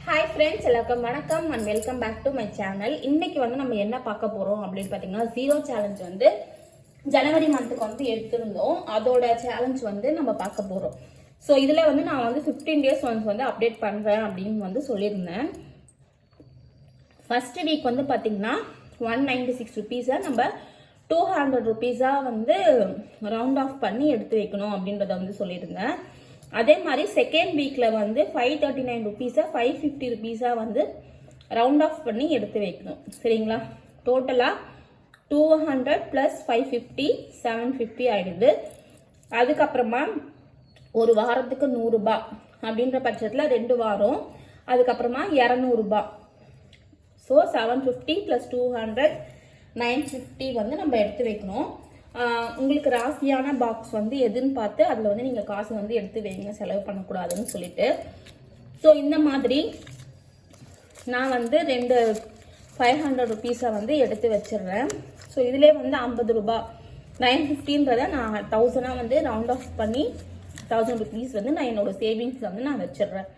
Hi friends, எல்லாருக்கும் வணக்கம் and welcome back to my channel. இன்னைக்கு வந்து நம்ம என்ன பார்க்க போறோம் அப்படின்னு பார்த்தீங்கன்னா, ஜீரோ சேலஞ்ச் வந்து ஜனவரி மந்த்துக்கு வந்து எடுத்திருந்தோம். அதோட சேலஞ்ச் வந்து நம்ம பார்க்க போறோம். ஸோ இதில் வந்து நான் வந்து 15 டேஸ் வந்து அப்டேட் பண்ணுறேன் அப்படின்னு வந்து சொல்லியிருந்தேன். ஃபர்ஸ்ட் வீக் வந்து பார்த்தீங்கன்னா 196 ருபீஸை நம்ம 200 ருபீஸாக வந்து ரவுண்ட் ஆஃப் பண்ணி எடுத்து வைக்கணும் அப்படின்றத வந்து சொல்லியிருந்தேன். அதே மாதிரி செகண்ட் வீக்கில் வந்து 539 ருபீஸை 550 ருபீஸாக வந்து ரவுண்ட் ஆஃப் பண்ணி எடுத்து வைக்கணும். சரிங்களா? டோட்டலாக 200 + 550 750 ஆகிடுது. அதுக்கப்புறமா ஒரு வாரத்துக்கு 100 ரூபாய் அப்படின்ற பட்சத்தில் 2 வாரம், அதுக்கப்புறமா 200 ரூபாய். ஸோ 750 + 200 950 வந்து நம்ம எடுத்து வைக்கணும். உங்களுக்கு ராசியான பாக்ஸ் வந்து எதுன்னு பார்த்து அதில் வந்து நீங்கள் காசு வந்து எடுத்து வைங்க, செலவு பண்ணக்கூடாதுன்னு சொல்லிட்டு. ஸோ இந்த மாதிரி நான் வந்து 2 500 ருபீஸை வந்து எடுத்து வச்சிடுறேன். ஸோ இதிலே வந்து 50 ரூபாய் 950ன்றதை நான் 1000 வந்து ரவுண்ட் ஆஃப் பண்ணி 1000 ருபீஸ் வந்து நான் என்னோட சேவிங்ஸ் வந்து நான் வச்சிடுறேன்.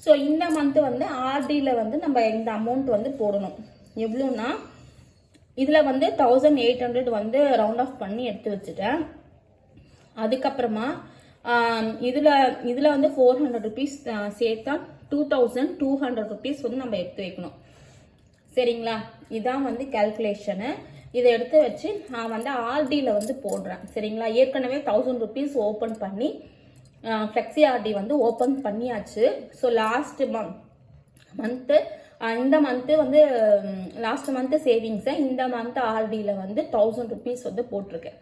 ஸோ இந்த மந்த்து வந்து ஆர்டியில் வந்து நம்ம இந்த அமௌண்ட் வந்து போடணும். எவ்வளோன்னா இதில் வந்து 1800 வந்து ரவுண்ட் ஆஃப் பண்ணி எடுத்து வச்சுட்டேன். அதுக்கப்புறமா இதில் வந்து 400 ருபீஸ் சேர்த்தா 2200 ருபீஸ் வந்து நம்ம எடுத்து வைக்கணும். சரிங்களா? இதான் வந்து கேல்குலேஷனு. இதை எடுத்து வச்சு நான் வந்து ஆர்டியில் வந்து போடுறேன். சரிங்களா? ஏற்கனவே 1000 ருபீஸ் ஓப்பன் பண்ணி ஃப்ளெக்ஸி ஆர்டி வந்து ஓப்பன் பண்ணியாச்சு. ஸோ லாஸ்ட் மந்த்து இந்த மந்த்து வந்து லாஸ்ட் மந்த்து சேவிங்ஸை இந்த மந்த் ஆர்டியில் வந்து 1000 ருபீஸ் வந்து போட்டிருக்கேன்.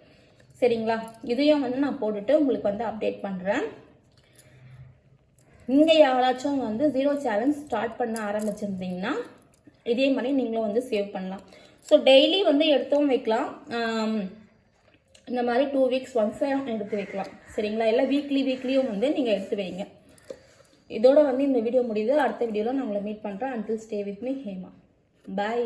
சரிங்களா? இதையும் வந்து நான் போட்டுட்டு உங்களுக்கு வந்து அப்டேட் பண்ணுறேன். நீங்கள் யாராச்சும் வந்து ஜீரோ சேலஞ்ச் ஸ்டார்ட் பண்ண ஆரம்பிச்சிருந்தீங்கன்னா இதே மாதிரி நீங்களும் வந்து சேவ் பண்ணலாம். ஸோ டெய்லி வந்து எடுத்தும் வைக்கலாம், இந்த மாதிரி 2 வீக்ஸ் ஒன்ஸ் எடுத்து வைக்கலாம். சரிங்களா? இல்லை வீக்லியும் வந்து நீங்கள் எடுத்து வைங்க. இதோட வந்து இந்த வீடியோ முடியுது. அடுத்த வீடியோவில் நான் உங்களை மீட் பண்ணுறேன். Until stay with me Hema. Bye.